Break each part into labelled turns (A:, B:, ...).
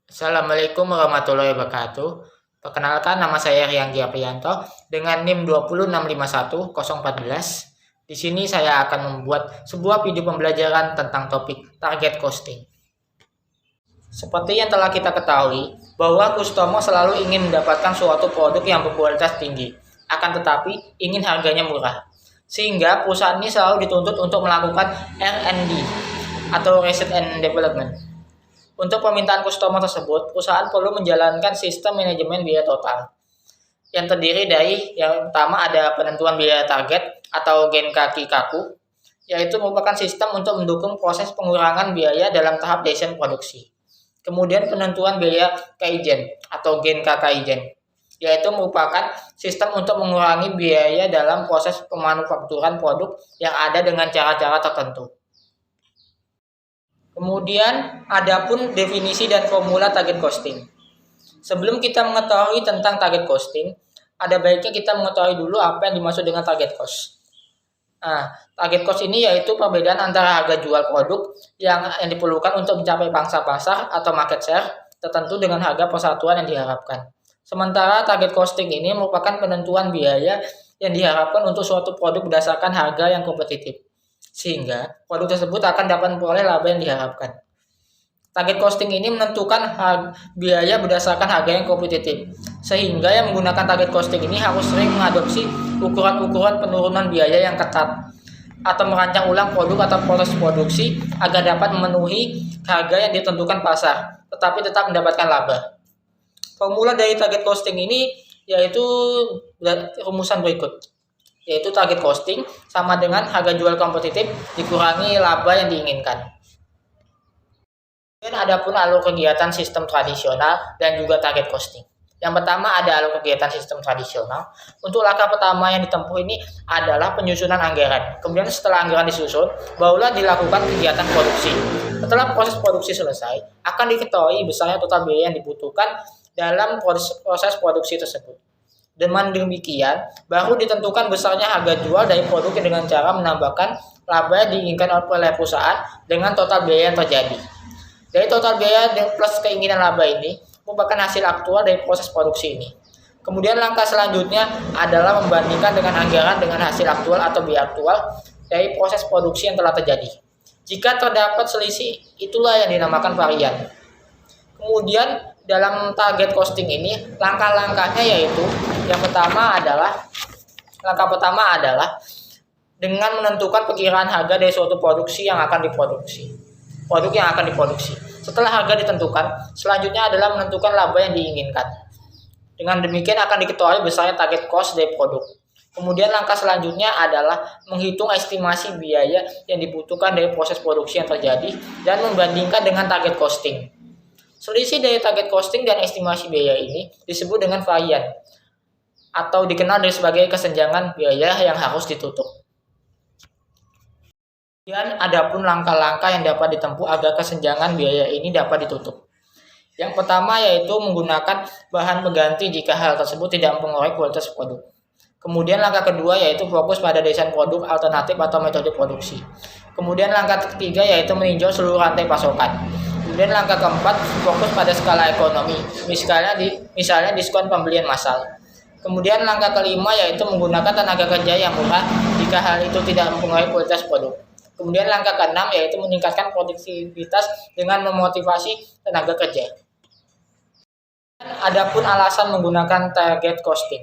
A: Assalamualaikum warahmatullahi wabarakatuh. Perkenalkan, nama saya Riyanggi Apriyanto dengan NIM 206510014. Di sini saya akan membuat sebuah video pembelajaran tentang topik target costing. Seperti yang telah kita ketahui, bahwa customer selalu ingin mendapatkan suatu produk yang berkualitas tinggi, akan tetapi ingin harganya murah. Sehingga perusahaan ini selalu dituntut untuk melakukan R&D atau Research and Development. Untuk permintaan customer tersebut, perusahaan perlu menjalankan sistem manajemen biaya total yang terdiri dari yang pertama ada penentuan biaya target atau gen kaki kaku, yaitu merupakan sistem untuk mendukung proses pengurangan biaya dalam tahap desain produksi. Kemudian penentuan biaya kaizen atau gen kaizen, yaitu merupakan sistem untuk mengurangi biaya dalam proses pemanufakturan produk yang ada dengan cara-cara tertentu. Kemudian, adapun definisi dan formula target costing. Sebelum kita mengetahui tentang target costing, ada baiknya kita mengetahui dulu apa yang dimaksud dengan target cost. Target cost ini yaitu perbedaan antara harga jual produk yang diperlukan untuk mencapai pangsa pasar atau market share tertentu dengan harga persatuan yang diharapkan. Sementara target costing ini merupakan penentuan biaya yang diharapkan untuk suatu produk berdasarkan harga yang kompetitif, sehingga produk tersebut akan dapat memperoleh laba yang diharapkan. Target costing ini menentukan biaya berdasarkan harga yang kompetitif, sehingga yang menggunakan target costing ini harus sering mengadopsi ukuran-ukuran penurunan biaya yang ketat atau merancang ulang produk atau proses produksi agar dapat memenuhi harga yang ditentukan pasar, tetapi tetap mendapatkan laba. Formula dari target costing ini yaitu rumusan berikut, yaitu target costing sama dengan harga jual kompetitif dikurangi laba yang diinginkan. Dan ada pun alur kegiatan sistem tradisional dan juga target costing. Yang pertama ada alur kegiatan sistem tradisional. Untuk langkah pertama yang ditempuh ini adalah penyusunan anggaran. Kemudian setelah anggaran disusun, barulah dilakukan kegiatan produksi. Setelah proses produksi selesai, akan diketahui besarnya total biaya yang dibutuhkan dalam proses produksi tersebut. Dengan demikian, baru ditentukan besarnya harga jual dari produk dengan cara menambahkan laba yang diinginkan oleh perusahaan dengan total biaya yang terjadi. Dari total biaya plus keinginan laba ini merupakan hasil aktual dari proses produksi ini. Kemudian langkah selanjutnya adalah membandingkan dengan anggaran dengan hasil aktual atau biaya aktual dari proses produksi yang telah terjadi. Jika terdapat selisih, itulah yang dinamakan varian. Kemudian dalam target costing ini, langkah-langkahnya yaitu langkah pertama adalah dengan menentukan perkiraan harga dari suatu produk yang akan diproduksi. Setelah harga ditentukan, selanjutnya adalah menentukan laba yang diinginkan. Dengan demikian akan diketahui besarnya target cost dari produk. Kemudian langkah selanjutnya adalah menghitung estimasi biaya yang dibutuhkan dari proses produksi yang terjadi dan membandingkan dengan target costing. Selisih dari target costing dan estimasi biaya ini disebut dengan varian atau dikenal sebagai kesenjangan biaya yang harus ditutup. Kemudian adapun langkah-langkah yang dapat ditempuh agar kesenjangan biaya ini dapat ditutup. Yang pertama yaitu menggunakan bahan pengganti jika hal tersebut tidak mempengaruhi kualitas produk. Kemudian langkah kedua yaitu fokus pada desain produk alternatif atau metode produksi. Kemudian langkah ketiga yaitu meninjau seluruh rantai pasokan. Kemudian langkah keempat fokus pada skala ekonomi, misalnya diskon pembelian massal. Kemudian langkah kelima yaitu menggunakan tenaga kerja yang murah jika hal itu tidak mempengaruhi kualitas produk. Kemudian langkah keenam yaitu meningkatkan produktivitas dengan memotivasi tenaga kerja. Adapun alasan menggunakan target costing.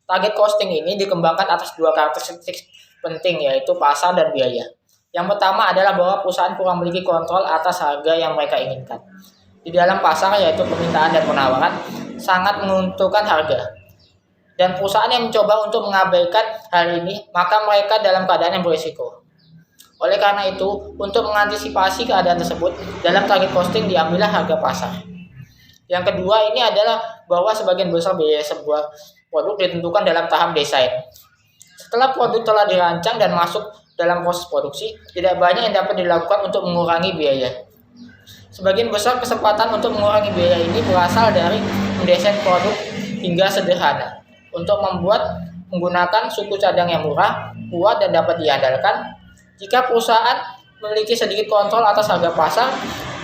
A: Target costing ini dikembangkan atas dua karakteristik penting yaitu pasar dan biaya. Yang pertama adalah bahwa perusahaan kurang memiliki kontrol atas harga yang mereka inginkan. Di dalam pasar yaitu permintaan dan penawaran sangat menentukan harga. Dan perusahaan yang mencoba untuk mengabaikan hal ini, maka mereka dalam keadaan yang berisiko. Oleh karena itu, untuk mengantisipasi keadaan tersebut, dalam target costing diambillah harga pasar. Yang kedua ini adalah bahwa sebagian besar biaya sebuah produk ditentukan dalam tahap desain. Setelah produk telah dirancang dan masuk dalam proses produksi, tidak banyak yang dapat dilakukan untuk mengurangi biaya. Sebagian besar kesempatan untuk mengurangi biaya ini berasal dari mendesain produk hingga sederhana. Untuk membuat menggunakan suku cadang yang murah, kuat, dan dapat diandalkan. Jika perusahaan memiliki sedikit kontrol atas harga pasar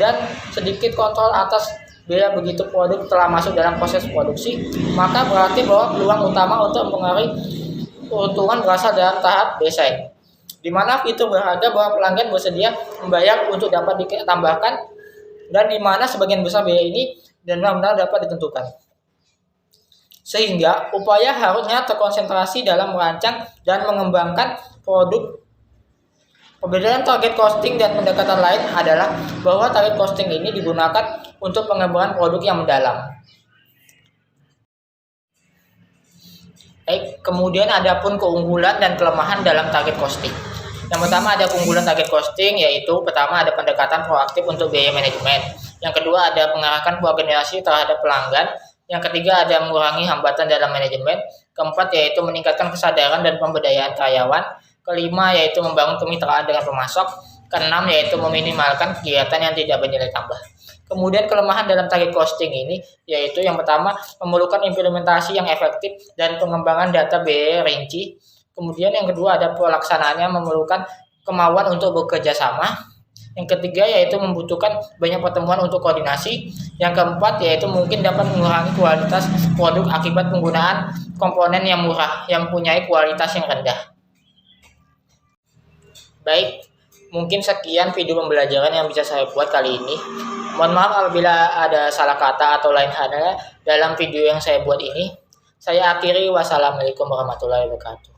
A: dan sedikit kontrol atas biaya begitu produk telah masuk dalam proses produksi, maka berarti bahwa peluang utama untuk mempengaruhi keuntungan berasal dalam tahap desain, di mana fitur berharga bahwa pelanggan bersedia membayar untuk dapat ditambahkan, dan di mana sebagian besar biaya ini benar-benar dapat ditentukan. Sehingga upaya harusnya terkonsentrasi dalam merancang dan mengembangkan produk. Perbedaan target costing dan pendekatan lain adalah bahwa target costing ini digunakan untuk pengembangan produk yang mendalam. Baik, kemudian ada pun keunggulan dan kelemahan dalam target costing. Yang pertama ada keunggulan target costing, yaitu pertama ada pendekatan proaktif untuk biaya manajemen. Yang kedua ada mengarahkan koordinasi terhadap pelanggan. Yang ketiga ada mengurangi hambatan dalam manajemen. Keempat yaitu meningkatkan kesadaran dan pemberdayaan karyawan. Kelima yaitu membangun kemitraan dengan pemasok. Keenam yaitu meminimalkan kegiatan yang tidak bernilai tambah. Kemudian kelemahan dalam target costing ini yaitu yang pertama memerlukan implementasi yang efektif dan pengembangan data biaya rinci. Kemudian yang kedua ada pelaksanaannya memerlukan kemauan untuk bekerja sama. Yang ketiga yaitu membutuhkan banyak pertemuan untuk koordinasi. Yang keempat yaitu mungkin dapat mengurangi kualitas produk akibat penggunaan komponen yang murah yang mempunyai kualitas yang rendah. Baik, mungkin sekian video pembelajaran yang bisa saya buat kali ini. Mohon maaf apabila ada salah kata atau lain halnya dalam video yang saya buat ini. Saya akhiri, wassalamualaikum warahmatullahi wabarakatuh.